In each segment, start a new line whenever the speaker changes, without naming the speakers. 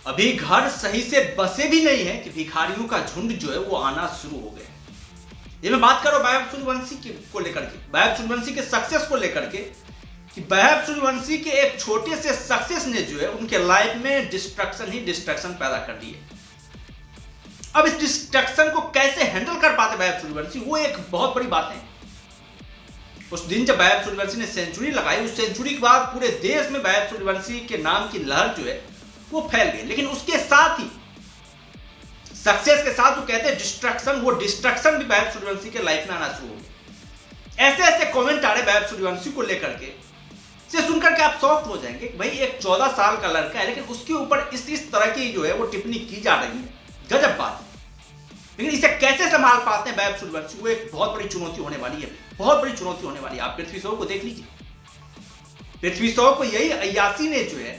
अभी घर सही से बसे भी नहीं है कि भिखारियों का झुंड जो है वो आना शुरू हो गया। ये मैं बात कर रहा हूं वैभव सूर्यवंशी को लेकर के, वैभव सूर्यवंशी के सक्सेस को लेकर के, कि वैभव सूर्यवंशी के एक छोटे से सक्सेस ने जो है उनके लाइफ में डिस्ट्रक्शन ही डिस्ट्रक्शन पैदा कर दी है। अब इस डिस्ट्रक्शन को कैसे हैंडल कर पाते वैभव सूर्यवंशी, वो एक बहुत बड़ी बात है। उस दिन जब वैभव सूर्यवंशी ने सेंचुरी लगाई, उस सेंचुरी के बाद पूरे देश में वैभव सूर्यवंशी के नाम की लहर जो है वो फैल गई। लेकिन उसके साथ ही सक्सेस के साथ वो कहते हैं डिस्ट्रक्शन, वो डिस्ट्रक्शन भी वैभव सूर्यवंशी के लाइफ में आना शुरू हो गया। ऐसे ऐसे कमेंट आ रहे वैभव सूर्यवंशी को लेकर के, से सुनकर के आप शॉक्ड हो जाएंगे कि भाई एक 14 साल का लड़का है, लेकिन उसके ऊपर इस तरह की जो है वो टिप्पणी की जा रही है। गजब बात है। लेकिन इसे कैसे संभाल पाते हैं वैभव सूर्यवंशी, वो एक बहुत बड़ी चुनौती होने वाली है, बहुत बड़ी चुनौती होने वाली है। आप पृथ्वी शॉ को देख लीजिए, पृथ्वी शॉ को यही अय्यासी ने जो है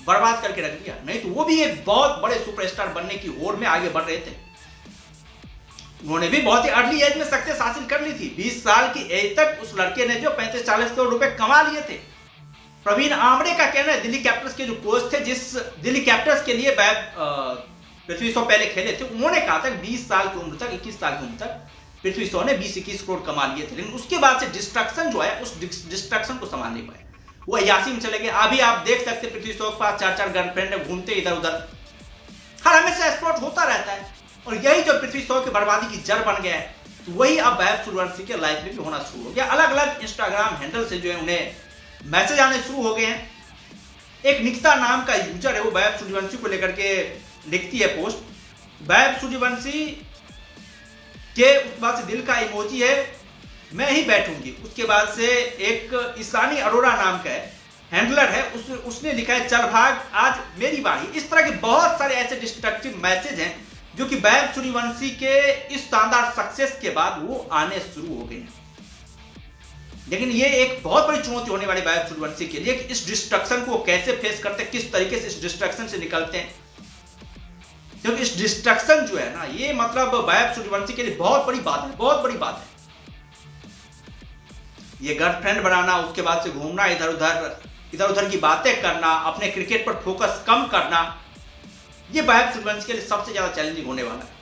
बर्बाद करके रख दिया, नहीं तो वो भी एक बहुत बड़े सुपरस्टार बनने की होड़ में आगे बढ़ रहे थे। उन्होंने भी बहुत ही अर्ली एज में सक्सेस हासिल कर ली थी। 20 साल की एज तक उस लड़के ने जो 35-40 करोड़ रुपए कमा लिए थे। प्रवीण आमरे का कहना है, दिल्ली कैपिटल्स के जो कोच थे, जिस दिल्ली कैपिटल्स के लिए पृथ्वी शॉ पहले खेले थे, उन्होंने कहा था 20 साल की उम्र तक, 21 साल की उम्र तक पृथ्वी शॉ ने 20-21 करोड़ कमा लिए थे। लेकिन उसके बाद से डिस्ट्रक्शन जो है, उस डिस्ट्रक्शन को संभाल नहीं पाए, वो अय्यासी में चले गए। अभी आप देख सकते पृथ्वी शॉ के पास 4-4 गर्लफ्रेंड घूमते इधर उधर, हर हमेशा एक्सप्लोर होता रहता है। और यही जो पृथ्वी शॉ की बर्बादी की जड़ बन गया है, तो वही अब वैभव सूर्यवंशी के लाइफ में भी होना शुरू हो गया। अलग अलग इंस्टाग्राम हैंडल से जो है उन्हें मैसेज आने शुरू हो गए हैं। एक निकिता नाम का यूजर है, वो वैभव सूर्यवंशी को लेकर के लिखती है पोस्ट। वैभव सूर्यवंशी के उसके बाद से दिल का इमोजी है, मैं ही बैठूंगी। उसके बाद से एक ईशानी अरोड़ा नाम का हैंडलर है, उसने लिखा है चल भाग आज मेरी बारी। इस तरह के बहुत सारे ऐसे डिस्ट्रक्टिव मैसेज हैं जो कि वैभव सूर्यवंशी के इस शानदार सक्सेस के बाद वो आने शुरू हो गए हैं। लेकिन ये एक बहुत बड़ी चुनौती होने वाली वैभव सूर्यवंशी के लिए कि इस डिस्ट्रक्शन को कैसे फेस करते हैं, किस तरीके से इस डिस्ट्रक्शन से निकलते हैं। क्योंकि इस डिस्ट्रक्शन जो है ना, ये मतलब वैभव सूर्यवंशी के लिए बहुत बड़ी बात है, बहुत बड़ी बात है। ये गर्लफ्रेंड बनाना, उसके बाद से घूमना इधर उधर की बातें करना, अपने क्रिकेट पर फोकस कम करना, ये वैभव सूर्यवंशी के लिए सबसे ज्यादा चैलेंजिंग होने वाला है।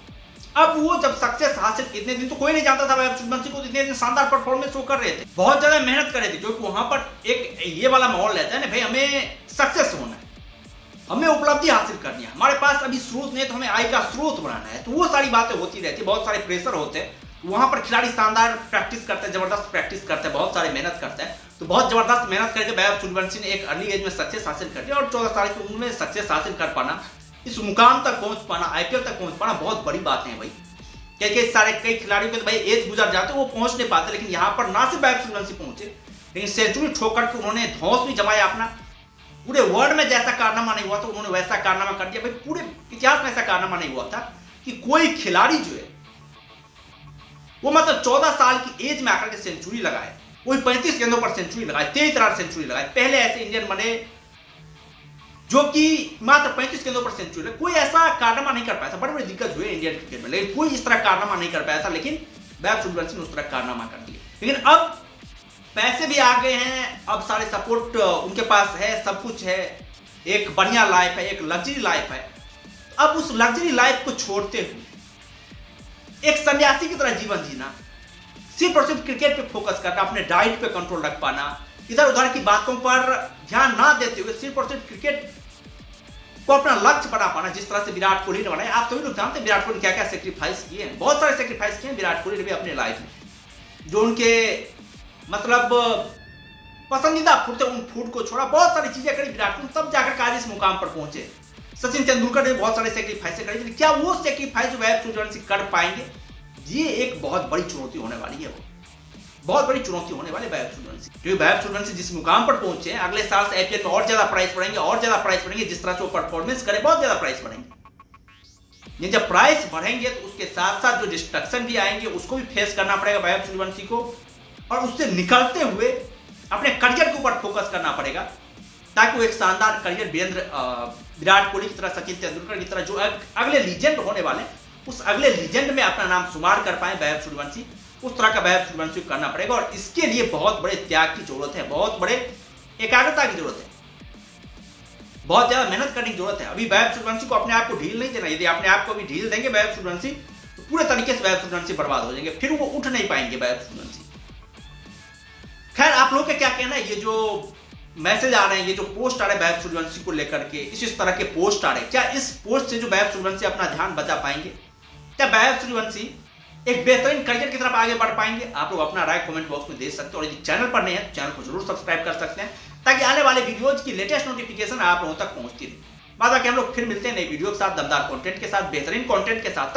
अब वो जब सक्सेस हासिल, इतने दिन तो कोई नहीं जानता था वैभव सूर्यवंशी को, इतने दिन शानदार परफॉर्मेंस शो कर रहे थे, बहुत ज्यादा मेहनत कर रहे थे, क्योंकि वहां पर एक ये वाला माहौल रहता है ना, भाई हमें सक्सेस होना है, हमें उपलब्धि हासिल करनी है, हमारे पास अभी स्रोत नहीं है तो हमें आय का स्रोत बनाना है। तो वो सारी बातें होती रहती है, बहुत सारे प्रेशर होते हैं। वहां पर खिलाड़ी शानदार प्रैक्टिस करते हैं, जबरदस्त प्रैक्टिस करते हैं, बहुत सारे मेहनत करते हैं। तो बहुत जबरदस्त मेहनत करके वैभव सूर्यवंशी ने एक अर्ली एज में सक्सेस हासिल कर लिया, और 14 साल की उम्र में सक्सेस हासिल कर पाना, इस मुकाम तक पहुंच पाना, आईपीएल तक पहुंच पाना बहुत बड़ी बात है भाई। कई खिलाड़ियों के तो भाई एज गुजर जाते, वो पहुंच नहीं पाते, लेकिन यहाँ पर ना सिर्फ वैभव सूर्यवंशी पहुंचे, लेकिन सेंचुरी ठोक करके उन्होंने धौंस भी जमाया अपना। पूरे वर्ल्ड में जैसा कारनामा नहीं हुआ था, उन्होंने वैसा कारनामा कर दिया। भाई पूरे इतिहास में ऐसा कारनामा नहीं हुआ था कि कोई खिलाड़ी जो है वो मतलब 14 साल की एज में आकर के सेंचुरी लगाए, कोई 35 गेंदों पर सेंचुरी लगाए, 23 रन सेंचुरी लगाए। पहले ऐसे इंडियन बने जो कि मात्र 35 गेंदों पर सेंचुरी लगाए, कोई ऐसा कारनामा नहीं कर पाया था। बड़ी बड़ी दिक्कत हुई इंडियन क्रिकेट में, लेकिन कोई इस तरह कारनामा नहीं कर पाया था। लेकिन वैभव सूर्यवंशी ने उस तरह कारनामा कर दिया। लेकिन अब पैसे भी आ गए हैं, अब सारे सपोर्ट उनके पास है, सब कुछ है, एक बढ़िया लाइफ है, एक लग्जरी लाइफ है। अब उस लग्जरी लाइफ को छोड़ते हुए एक सन्यासी की तरह जीवन जीना, सिर्फ और सिर्फ क्रिकेट पे फोकस करना, अपने डाइट पे कंट्रोल रख पाना, इधर उधर की बातों पर ध्यान ना देते हुए सिर्फ और सिर्फ क्रिकेट को अपना लक्ष्य बना पाना, जिस तरह से विराट कोहली ने बनाया। आप सभी लोग जानते हैं विराट कोहली क्या क्या सेक्रीफाइस किए हैं, बहुत सारे सेक्रीफाइस किए हैं विराट कोहली ने भी अपने लाइफ में। जो उनके मतलब पसंदीदा फूड थे, उन फूड को छोड़ा, बहुत सारी चीजें करी विराट कोहली, तब जाकर आज इस मुकाम पर पहुंचे। सचिन तेंदुलकर ने बहुत सारे सेक्रीफाइस करे, लेकिन क्या वो सेक्रीफाइस जो वैभव सूर्यवंशी कर पाएंगे, ये एक बहुत बड़ी चुनौती होने वाली है। वो बहुत बड़ी चुनौती होने वाली वैभव सूर्यवंशी, क्योंकि वैभव सूर्यवंशी जिस मुकाम पर पहुंचे हैं, अगले साल से आईपीएल में और ज्यादा प्राइस बढ़ेंगे, और ज्यादा प्राइस बढ़ेंगे। जिस तरह से वो परफॉर्मेंस करे, बहुत ज्यादा प्राइस बढ़ेंगे। जब प्राइस बढ़ेंगे तो उसके साथ साथ जो डिस्ट्रक्शन भी आएंगे, उसको भी फेस करना पड़ेगा वैभव सूर्यवंशी को, और उससे निकलते हुए अपने करियर के ऊपर फोकस करना पड़ेगा, ताकि वो एक शानदार करियर विराट कोहली की तरह, सचिन तेंदुलकर की तरह जो अगले लीजेंड होने वाले, उस अगले लीजेंड में अपना नाम शुमार कर पाए वैभव सूर्यवंशी। उस तरह का वैभव सूर्यवंशी को करना पड़ेगा, और इसके लिए बहुत बड़े त्याग की जरूरत है, बहुत बड़े एकाग्रता की जरूरत है। बहुत ज्यादा मेहनत करने की जरूरत है। अभी वैभव सूर्यवंशी को अपने आप को ढील नहीं देना। यदि अपने आप को भी ढील देंगे वैभव सूर्यवंशी तो पूरे तरीके से वैभव सूर्यवंशी बर्बाद हो जाएंगे, फिर वो उठ नहीं पाएंगे वैभव सूर्यवंशी। खैर आप लोगों का क्या कहना है? ये जो मैसेज आ रहे हैं, ये जो पोस्ट आ रहे हैं वैभव सूर्यवंशी को लेकर के, इस तरह के पोस्ट आ रहे हैं, क्या इस पोस्ट से जो वैभव सूर्यवंशी अपना ध्यान बचा पाएंगे? क्या वैभव सूर्यवंशी एक बेहतरीन करियर की तरफ आगे बढ़ पाएंगे? आप लोग अपना राय कमेंट बॉक्स में दे सकते हैं और यदि चैनल पर नहीं है तो चैनल को जरूर सब्सक्राइब कर सकते हैं ताकि आने वाले वीडियोज की लेटेस्ट नोटिफिकेशन आप लोगों तक पहुंचती रहे। बाद बाकी हम लोग फिर मिलते हैं नई वीडियो के साथ, दमदार कंटेंट के साथ, बेहतरीन कंटेंट के साथ।